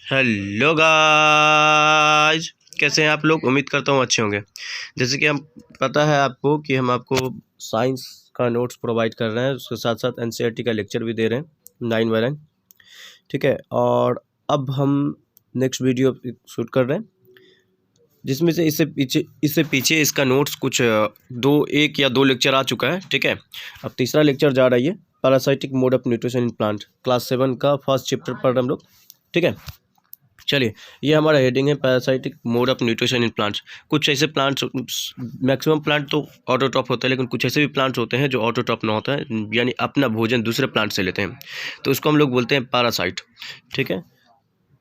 Hello guys, कैसे हैं आप लोग। उम्मीद करता हूँ अच्छे होंगे। जैसे कि हम पता है आपको कि हम आपको साइंस का नोट्स प्रोवाइड कर रहे हैं, उसके साथ साथ एनसीईआरटी का लेक्चर भी दे रहे हैं 9/9। ठीक है, और अब हम नेक्स्ट वीडियो शूट कर रहे हैं जिसमें से इससे पीछे इसका नोट्स कुछ एक या दो लेक्चर आ चुका है। ठीक है, अब तीसरा लेक्चर जा रही है parasitic mode of nutrition in plant, class 7 का फर्स्ट चैप्टर पढ़ रहे हैं हम लोग। ठीक है, चलिए, ये हमारा हेडिंग है parasitic mode of nutrition in plants. कुछ ऐसे प्लांट्स, मैक्सिमम प्लांट तो ऑटोट्रॉफ होता है, लेकिन कुछ ऐसे भी प्लांट्स होते हैं जो ऑटोट्रॉफ ना होता है, यानी अपना भोजन दूसरे प्लांट से लेते हैं, तो उसको हम लोग बोलते हैं पैरासाइट। ठीक है,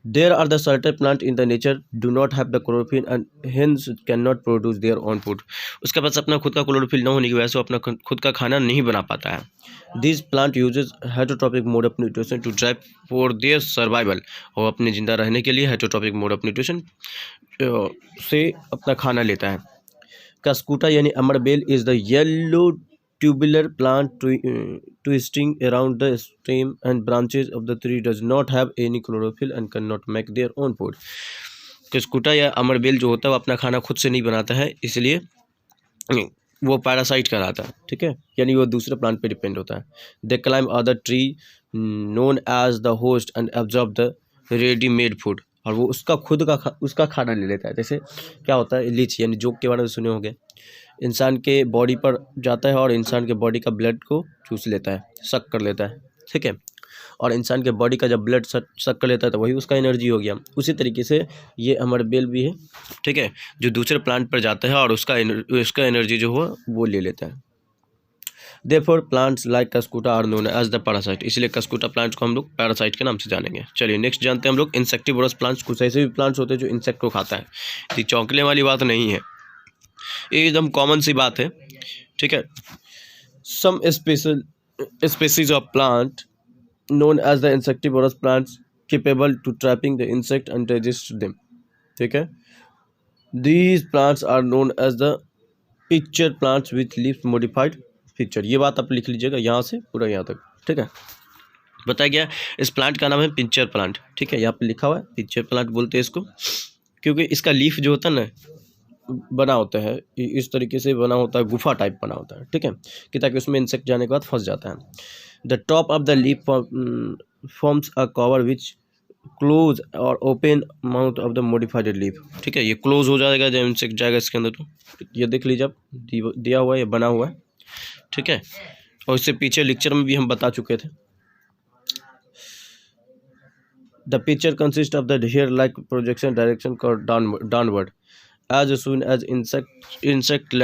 there are the certain plant in the nature do not have the chlorophyll and hence cannot produce their own food। उसके पास अपना खुद का क्लोरोफिल न होने की वजह से वो अपना खुद का खाना नहीं बना पाता है। This plant uses heterotrophic mode of nutrition to drive for their survival. और अपने जिंदा रहने के लिए हेटरोट्रॉपिक मोड ऑफ न्यूट्रिशन से अपना खाना लेता है। कास्कुटा यानी अमरबेल is the yellow tubular plant twisting around the stem and branches of the tree, does not have any chlorophyll and cannot make their own food। किस्कुटा या अमरबेल जो होता है वो अपना खाना खुद से नहीं बनाता है, इसलिए वो पैरासाइट कहलाता है। ठीक है, यानी वो दूसरे प्लांट पे डिपेंड होता है। They climb other tree known as the host and absorb the readymade food. और वो उसका खाना ले लेता है। जैसे क्या होता है, लीच यानी जोक के बारे में सुने होंगे, इंसान के बॉडी पर जाता है और इंसान के बॉडी का ब्लड को चूस लेता है, सक कर लेता है। ठीक है, और इंसान के बॉडी का जब ब्लड सक कर लेता है तो वही उसका एनर्जी हो गया। उसी तरीके से ये अमरबेल भी है। ठीक है, जो दूसरे प्लांट पर जाता है और उसका एनर्जी जो हो वो ले लेता है। Therefore plants like cuscuta are known as the parasite. इसलिए कस्कुटा प्लांट्स को हम लोग पैरासाइट के नाम से जानेंगे। चलिए नेक्स्ट जानते हैं हम लोग इंसेक्टिवोरस प्लांट्स। कुछ ऐसे भी प्लांट्स होते हैं जो इंसेक्ट को खाता है। ये चौंकने वाली बात नहीं है, ये एकदम कॉमन सी बात है। ठीक है, some species of plant known as the insectivorous plants capable to trapping the insect and digest them। ठीक है, these plants are known as the pitcher plants with leaf modified feature। ये बात आप लिख लीजिएगा यहाँ से पूरा यहाँ तक। ठीक है, बताया गया इस प्लांट का नाम है पिंचर प्लांट। ठीक है, यहाँ पे लिखा हुआ है पिंचर प्लांट बोलते हैं इसको, क्योंकि इसका लीफ जो होता है ना बना होता है इस तरीके से, बना होता है गुफा टाइप बना होता है। ठीक है, कि ताकि उसमें इंसेक्ट जाने के बाद फंस जाता है। The top of the leaf forms a cover which close और open mouth of the modified leaf. ठीक है, ये क्लोज हो जाएगा जब इंसेक्ट जाएगा इसके अंदर। तो ये देख लीजिए आप, दिया हुआ है, ये बना हुआ है। ठीक है, और इससे पीछे लेक्चर में भी हम बता चुके थे। The picture consist of the hair like projection direction downward. As soon as insect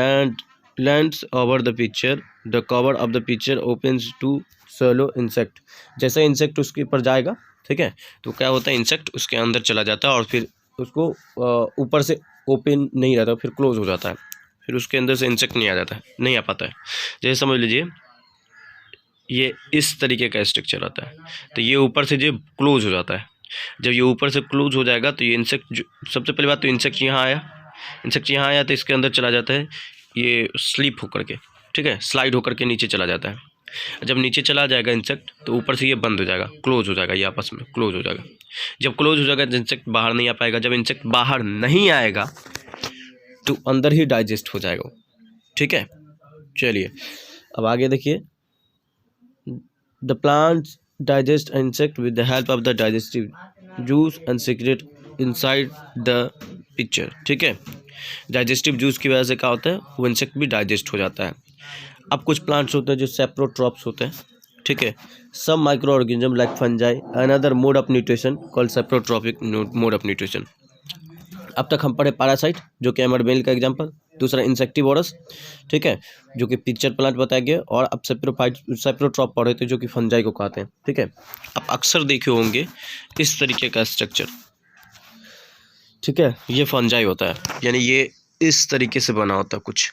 lands over the picture, the cover of the picture opens to swallow insect। जैसे इंसेक्ट उसके ऊपर जाएगा, ठीक है, तो क्या होता है, इंसेक्ट उसके अंदर चला जाता है और फिर उसको ऊपर से ओपन नहीं रहता, फिर क्लोज हो जाता है, फिर उसके अंदर से इंसेक्ट नहीं आ जाता है, नहीं आ पाता है। जैसे समझ लीजिए ये इस तरीके का स्ट्रक्चर आता है, तो ये ऊपर से जो क्लोज हो जाता है। जब ये ऊपर से क्लोज हो जाएगा तो ये इंसेक्ट, सबसे पहली बात तो इंसेक्ट यहाँ आया तो इसके अंदर चला जाता है, ये स्लिप होकर के, ठीक है, स्लाइड होकर के नीचे चला जाता है। जब नीचे चला जाएगा इंसेक्ट तो ऊपर से ये बंद हो जाएगा, क्लोज हो जाएगा, ये आपस में क्लोज हो जाएगा। जब क्लोज हो जाएगा तो इंसेक्ट बाहर नहीं आ पाएगा। जब इंसेक्ट बाहर नहीं आएगा तो अंदर ही डाइजेस्ट हो जाएगा। ठीक है, चलिए अब आगे देखिए। The plants digest insect with the help of the digestive juice and secret inside the picture. ठीक है, डाइजेस्टिव जूस की वजह से क्या होता है, वो इंसेक्ट भी डाइजेस्ट हो जाता है। अब कुछ प्लांट्स होते हैं जो सेप्रोट्रॉप्स होते हैं। ठीक है, सब micro organism like fungi another mode of nutrition called saprotrophic mode of nutrition. अब तक हम पढ़े पैरासाइट जो कि अमरबेल का एग्जांपल, दूसरा इंसेक्टिवोरस, ठीक है, जो कि पिक्चर प्लांट बताया गया, और अब सेप्रोट्रॉप पढ़े थे जो कि फंजाई को कहते हैं। ठीक है, आप अक्सर देखे होंगे इस तरीके का स्ट्रक्चर। ठीक है, ये फंजाई होता है, यानी ये इस तरीके से बना होता है कुछ।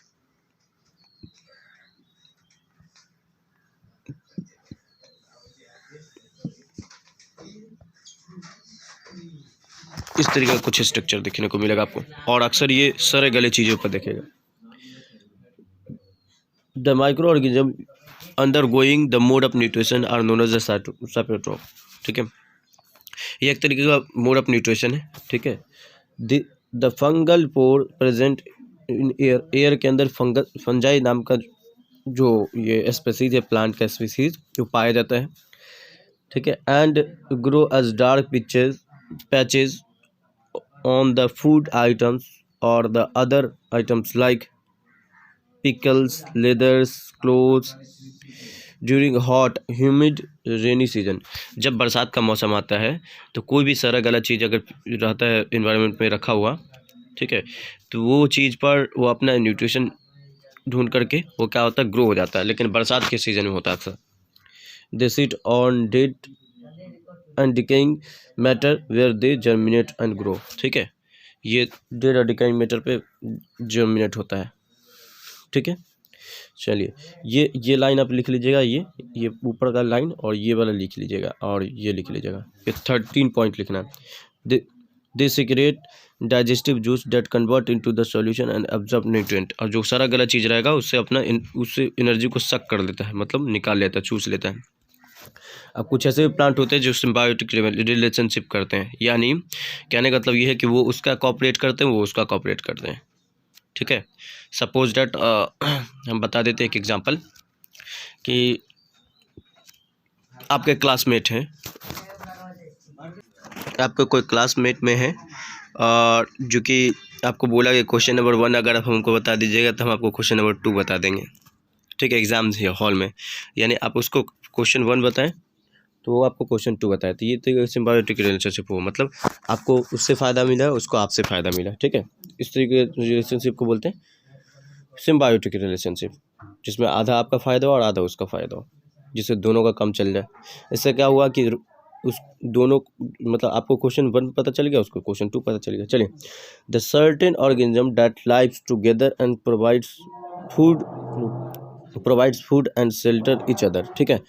इस तरीके का कुछ स्ट्रक्चर देखने को मिलेगा आपको, और अक्सर ये सरे गले चीज़ों पर देखेगा। The micro organism undergoing the mode of nutrition are known as the saprotroph. ठीक है, ये एक तरीके का मोड ऑफ न्यूट्रिशन है, ठीक है। The fungal pore present in air, air के अंदर फंजाई नाम का जो ये स्पीसीज है, प्लांट का स्पीसीज जो पाया जाता है, ठीक है। And grow as dark patches on the food items और the other items like pickles, leathers, clothes during hot humid rainy season. जब बरसात का मौसम आता है तो कोई भी सारा गलत चीज़ अगर रहता है इन्वायरमेंट में रखा हुआ, ठीक है, तो वो चीज़ पर वो अपना न्यूट्रिशन ढूंढ करके वो क्या होता है, ग्रो हो जाता है। लेकिन बरसात के सीज़न में होता है अक्सर। They sit on dead and decaying matter where they germinate and grow, ठीक है। ये डेड और डिकेइंग मैटर पे जर्मिनेट होता है, ठीक है। चलिए ये लाइन आप लिख लीजिएगा, ये ऊपर का लाइन और ये वाला लिख लीजिएगा और ये लिख लीजिएगा। ये 13 पॉइंट लिखना है। They secrete digestive juice that convert into the solution and absorb nutrient. और जो सारा गलत चीज़ रहेगा उससे उससे एनर्जी को सक कर लेता है, मतलब निकाल लेता है, चूस लेता है। अब कुछ ऐसे भी प्लांट होते हैं जो सिम्बायोटिक रिलेशनशिप करते हैं, यानी कहने का मतलब ये है कि वो उसका कॉपरेट करते हैं, वो उसका कॉपरेट करते हैं, ठीक है। सपोज डैट हम बता देते हैं एक एग्जांपल कि आपके क्लासमेट हैं, आपके कोई क्लासमेट में है और जो कि आपको बोला कि क्वेश्चन नंबर 1 अगर आप हमको बता दीजिएगा तो हम आपको क्वेश्चन नंबर 2 बता देंगे, ठीक है। एग्जाम है हॉल में, यानी आप उसको क्वेश्चन 1 बताएं तो वो आपको क्वेश्चन 2 बताए, तो ये तो सिम्बायोटिक रिलेशनशिप हो, मतलब आपको उससे फ़ायदा मिला, उसको आपसे फ़ायदा मिला, ठीक है। इस तरीके के रिलेशनशिप को बोलते हैं सिम्बायोटिक रिलेशनशिप, जिसमें आधा आपका फ़ायदा हो और आधा उसका फ़ायदा हो, जिससे दोनों का काम चल जाए। इससे क्या हुआ कि उस दोनों, मतलब आपको क्वेश्चन 1 पता चल गया, उसको क्वेश्चन 2 पता चल गया। चलिए, the certain organism that lives together and provides food and shelter each other, ठीक है।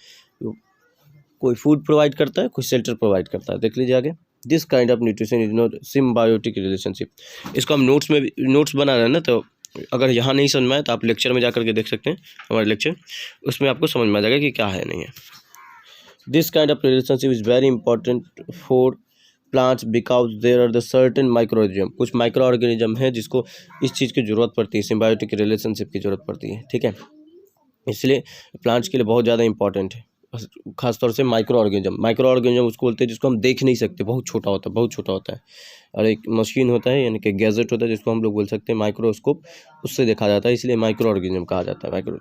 कोई फूड प्रोवाइड करता है, कोई शेल्टर प्रोवाइड करता है। देख लीजिए आगे, this kind of nutrition is not symbiotic relationship. इसको हम नोट्स बना रहे हैं ना, तो अगर यहाँ नहीं समझ में आए तो आप लेक्चर में जा करके देख सकते हैं हमारे लेक्चर, उसमें आपको समझ में आ जाएगा कि क्या है नहीं है। This kind of relationship is very important for plants because there are the certain micro organism. कुछ माइक्रो ऑर्गेनिज्म है जिसको इस चीज़ की ज़रूरत पड़ती है, सिम्बायोटिक रिलेशनशिप की ज़रूरत पड़ती है, ठीक है। इसलिए प्लांट्स के लिए बहुत ज़्यादा इंपॉर्टेंट है, खासतौर से माइक्रो ऑर्गेनिज्म उसको बोलते हैं जिसको हम देख नहीं सकते, बहुत छोटा होता है। और एक मशीन होता है, यानी कि गैजेट होता है जिसको हम लोग बोल सकते हैं माइक्रोस्कोप, उससे देखा जाता है, इसलिए माइक्रो ऑर्गेनिज्म कहा जाता है। Micro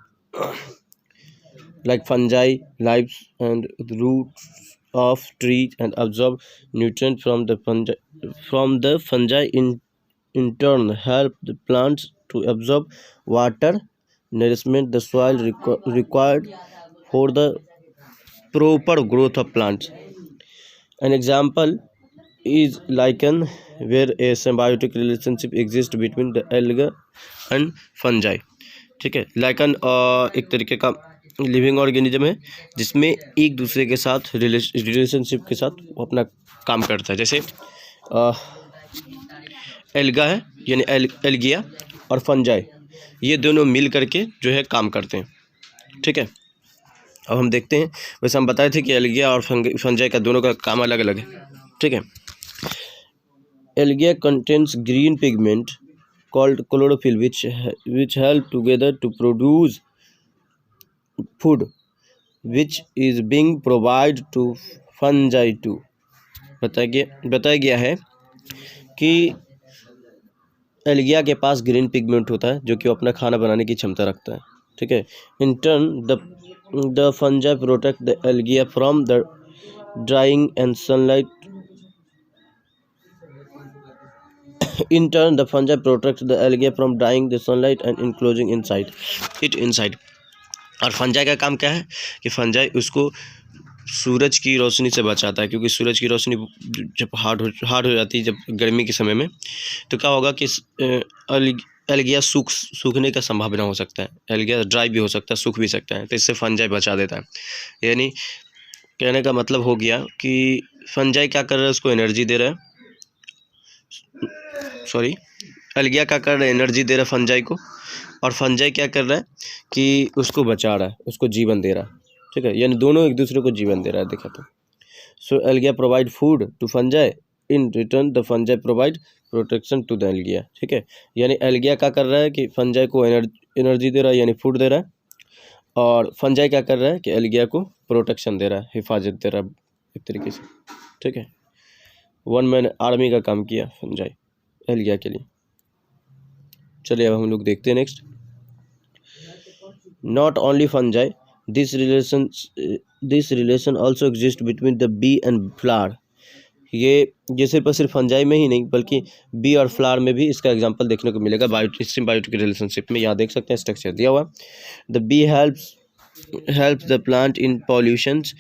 like fungi lives and roots of trees and absorb nutrients from the fungi in turn help the plants to absorb water, nourishment the soil required for the proper growth of plants. An example is lichen, where a symbiotic relationship exists between the algae and fungi, ठीक है। Lichen एक तरीके का living organism है जिसमें एक दूसरे के साथ रिलेशनशिप के साथ वो अपना काम करता है। जैसे एल्गा है, यानी एल्गिया और फंजाई, ये दोनों मिल करके जो है काम करते हैं, ठीक है। अब हम देखते हैं, वैसे हम बताए थे कि एल्गिया और फंजाई का दोनों का काम अलग अलग है, ठीक है। Algae contains green pigment called chlorophyll which help together to produce food which is being provided to fungi too। बताया गया है कि एल्गिया के पास ग्रीन पिगमेंट होता है जो कि वो अपना खाना बनाने की क्षमता रखता है, ठीक है। In turn the fungi protect the algae from the drying and sunlight. In turn, the fungi protect the algae from dying the sunlight and enclosing it inside। और फंजाई का काम क्या है कि फंजाई उसको सूरज की रोशनी से बचाता है, क्योंकि सूरज की रोशनी जब हार्ड हो जाती है, जब गर्मी के समय में, तो क्या होगा कि एल्गिया सूखने का संभावना हो सकता है, एल्गिया ड्राई भी हो सकता है, सूख भी सकता है, तो इससे फंजाई बचा देता है। यानी कहने का मतलब हो गया कि फंजाई क्या कर रहा है, उसको एनर्जी दे रहा है, एल्गिया क्या कर रहा है, एनर्जी दे रहा है फंजाई को, और फंजाई क्या कर रहा है कि उसको बचा रहा है, उसको जीवन दे रहा है, ठीक है। यानी दोनों एक दूसरे को जीवन दे रहा है, देखा तो। So algae provide food to fungi, in return the fungi provide protection to the algae. ठीक है, यानी एल्गिया क्या कर रहा है कि फंजाई को एनर्जी दे रहा है, यानी फूड दे रहा है, और फंजाई क्या कर रहा है कि एल्गिया को प्रोटेक्शन दे रहा है, हिफाजत दे रहा है एक तरीके से। ठीक है, वन मैन आर्मी का काम किया फंजाई एल्गिया के लिए। चलिए अब हम लोग देखते हैं next. Not only fungi, this relation also exist between the bee and flower. ये सिर्फ फंजाई में ही नहीं बल्कि बी और फ्लावर में भी इसका एग्जांपल देखने को मिलेगा बायोटिक रिलेशनशिप में। यहाँ देख सकते हैं स्ट्रक्चर दिया हुआ। The bee helps the plant in pollutions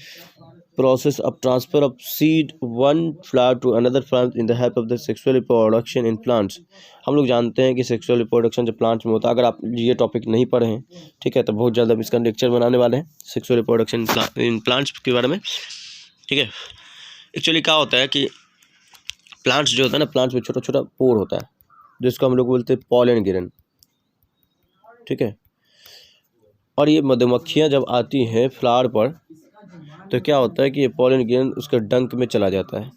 process of transfer of seed one flower to another plant in the help of the sexual reproduction in plants। हम लोग जानते हैं कि सेक्सुअल रिप्रोडक्शन जो प्लांट्स में होता है, अगर आप ये टॉपिक नहीं पढ़े हैं, ठीक है, तो बहुत ज़्यादा इसका लेक्चर बनाने वाले हैं सेक्सुअल रिप्रोडक्शन इन प्लांट्स के बारे में। ठीक है, एक्चुअली क्या होता है कि प्लांट्स जो होता है ना, प्लांट्स में छोटा छोटा पोर होता है जिसको हम लोग बोलते हैं पॉलन ग्रेन। ठीक है, और ये मधुमक्खियाँ जब आती हैं फ्लावर पर तो क्या होता है कि ये पॉलन ग्रेन उसके डंक में चला जाता है।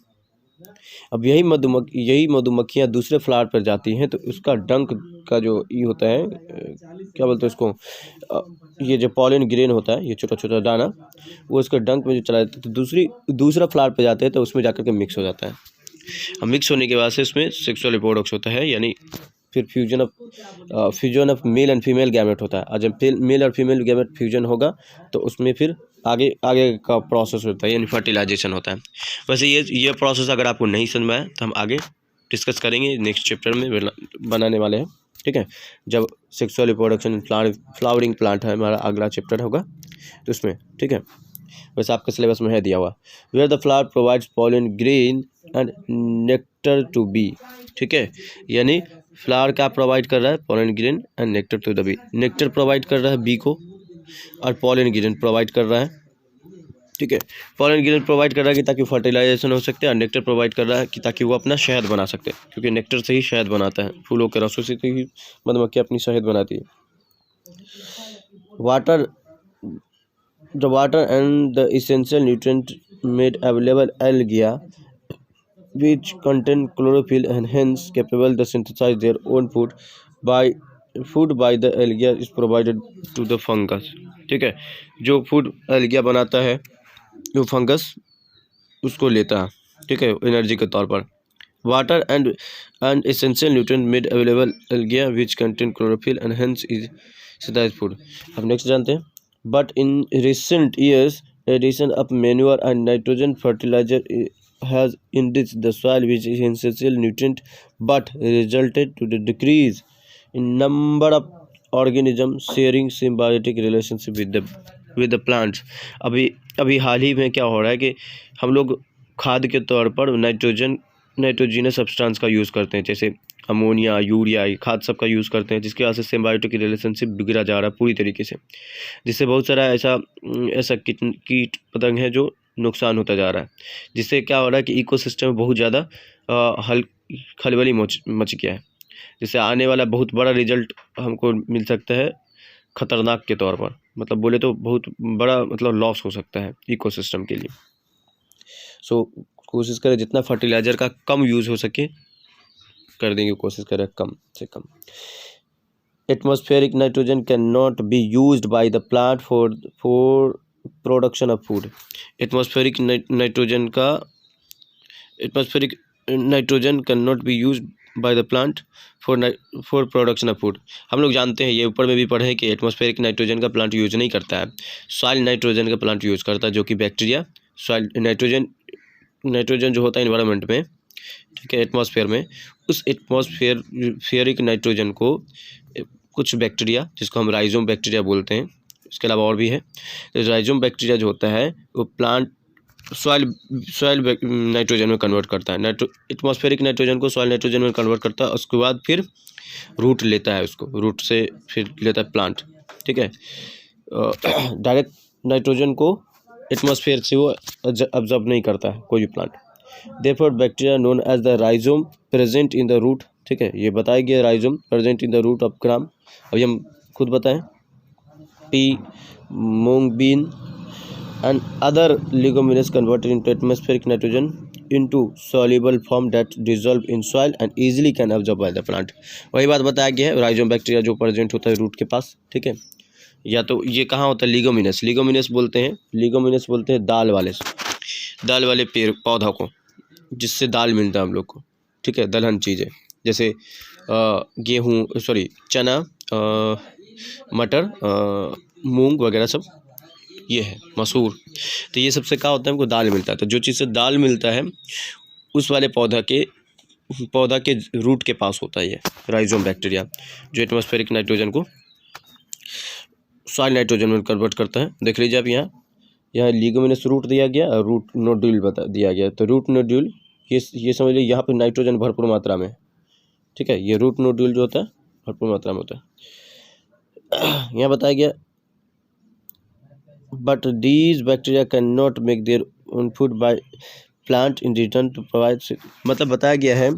अब यही मधुमक्खियाँ दूसरे फ्लावर पर जाती हैं तो उसका डंक का जो ये होता है, क्या बोलते हैं उसको, ये जो पॉलन ग्रेन होता है, ये छोटा छोटा दाना, वो उसके डंक में जो चला जाता है तो दूसरा फ्लावर पर जाते हैं तो उसमें जाकर के मिक्स हो जाता है। अब मिक्स होने के बाद से उसमें सेक्सुअल रिप्रोडक्शन होता है, यानी फिर fusion of male and female gamete होता है। और जब मेल और फीमेल गैमेट फ्यूजन होगा तो उसमें फिर आगे का प्रोसेस होता है, यानी फर्टिलाइजेशन होता है। वैसे ये प्रोसेस अगर आपको नहीं समझ में आए तो हम आगे डिस्कस करेंगे, नेक्स्ट चैप्टर में बनाने वाले हैं। ठीक है, जब सेक्सुअल रिप्रोडक्शन फ्लावरिंग प्लांट है हमारा अगला चैप्टर होगा तो उसमें। ठीक है, वैसे आपके सिलेबस में है दिया हुआ। Where the flower provides pollen grain and nectar to bee. ठीक है, यानी फ्लावर क्या प्रोवाइड कर रहा है, pollen grain and nectar to the bee. Nectar provide कर रहा है बी को और पॉलन ग्रेन प्रोवाइड कर रहा है। ठीक है, पॉलन ग्रेन प्रोवाइड कर रहा है कि ताकि फर्टिलाइजेशन हो सकते हैं, और नेक्टर प्रोवाइड कर रहा है कि ताकि वो अपना शहद बना सकते हैं, क्योंकि नेक्टर से ही शहद बनाता है, फूलों के रसों से ही मधुमक्खी अपनी शहद बनाती है। The water and the essential nutrient made available algae which contain chlorophyll and hence capable to synthesize their own food by the algae is provided to the fungus। ठीक है, जो फूड algae बनाता है वो फंगस उसको लेता है। ठीक है, एनर्जी के तौर पर। Water and essential nutrient made available algae which contain chlorophyll and hence is synthesized food। अब नेक्स्ट जानते हैं। But in recent years, addition of manure and nitrogen fertilizer has enriched the soil which is essential nutrient, but resulted to the decrease in number of organisms sharing symbiotic relationship with the plants। अभी हाल ही में क्या हो रहा है कि हम लोग खाद के तौर पर नाइट्रोजनस सब्सटेंस का यूज़ करते हैं, जैसे अमोनिया, यूरिया, खाद सब का यूज़ करते हैं, जिसकी वजह से सिम्बायोटिक रिलेशनशिप बिगड़ा जा रहा है पूरी तरीके से, जिससे बहुत सारा ऐसा कीट पतंग है जो नुकसान होता जा रहा है, जिससे क्या हो रहा है कि इकोसिस्टम में बहुत ज़्यादा खलबली मच गया है, जिससे आने वाला बहुत बड़ा रिजल्ट हमको मिल सकता है खतरनाक के तौर पर, मतलब बोले तो बहुत बड़ा लॉस हो सकता है इकोसिस्टम के लिए। सो कोशिश करें जितना फर्टिलाइज़र का कम यूज़ हो सके कर देंगे, कोशिश करें कम से कम। Atmospheric nitrogen can not be used by the plant for production of food. Atmospheric nitrogen can not be used by the plant for production of food. हम लोग जानते हैं, ये ऊपर में भी पढ़े हैं कि एटमॉस्फेरिक नाइट्रोजन का प्लांट यूज नहीं करता है, सॉइल नाइट्रोजन का प्लांट यूज़ करता है, जो कि बैक्टीरिया सॉइल नाइट्रोजन जो होता है इन्वायरमेंट में, ठीक है, एटमॉस्फेयर में, उस एटमॉस्फेरिक नाइट्रोजन को कुछ बैक्टीरिया, जिसको हम राइजोम बैक्टीरिया बोलते हैं, इसके अलावा और भी है, तो राइजोम बैक्टीरिया जो होता है वो प्लांट सॉइल नाइट्रोजन में कन्वर्ट करता है। एटमॉस्फेरिक नाइट्रोजन को सॉइल नाइट्रोजन में कन्वर्ट करता है, उसके बाद फिर रूट लेता है, उसको रूट से फिर लेता है प्लांट। ठीक है, डायरेक्ट नाइट्रोजन को एटमॉस्फेयर से वो ऑब्जर्व नहीं करता है कोई भी plant. Therefore bacteria known as the rhizome present in the root. ठीक है, ये बताया गया rhizome present in the root of gram. अभी हम खुद बताएं, pea, moong bean, and other leguminous converted into atmospheric nitrogen into soluble form that dissolve in soil and easily can absorb by the plant। वही बात बताया गया है, राइजोम बैक्टीरिया जो प्रेजेंट होता है रूट के पास, ठीक है। या तो ये कहाँ होता है, लीगोमिनस, लीगोमिनस बोलते हैं दाल वाले पेड़ पौधा को, जिससे दाल मिलता है हम लोग को, ठीक है, दलहन चीज़ें जैसे गेहूँ, सॉरी चना, मटर, मूंग वगैरह सब, ये है मसूर। तो ये सबसे क्या होता है, हमको दाल मिलता है। तो जो चीज़ से दाल मिलता है उस वाले पौधा के रूट के पास होता है ये राइजोम बैक्टीरिया, जो एटमॉस्फेरिक नाइट्रोजन को सॉइल नाइट्रोजन में कन्वर्ट करता है। देख लीजिए आप यहाँ लीगोमिनस रूट दिया गया और रूट नोड्यूल बता दिया गया। तो रूट नोड्यूल ये समझ लीजिए यहाँ पे नाइट्रोजन भरपूर मात्रा में, ठीक है। ये रूट नोड्यूल जो होता है भरपूर मात्रा में होता है। यहाँ बताया गया but these bacteria can not make their own food by plant in return to provide, मतलब बताया गया है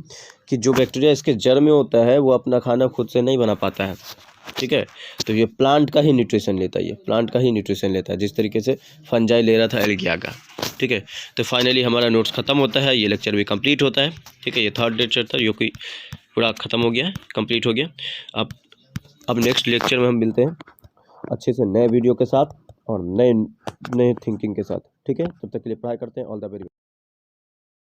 कि जो बैक्टीरिया इसके जड़ में होता है वो अपना खाना खुद से नहीं बना पाता है, ठीक है। तो ये प्लांट का ही न्यूट्रिशन लेता है, जिस तरीके से फंजाई ले रहा था एल्गिया का, ठीक है। तो फाइनली हमारा नोट्स खत्म होता है, ये लेक्चर भी कंप्लीट होता है, ठीक है। ये थर्ड लेक्चर था जो कि पूरा ख़त्म हो गया है, कंप्लीट हो गया। अब नेक्स्ट लेक्चर में हम मिलते हैं अच्छे से नए वीडियो के साथ और नए थिंकिंग के साथ, ठीक है। तब तक के लिए पढ़ाई करते हैं। All the very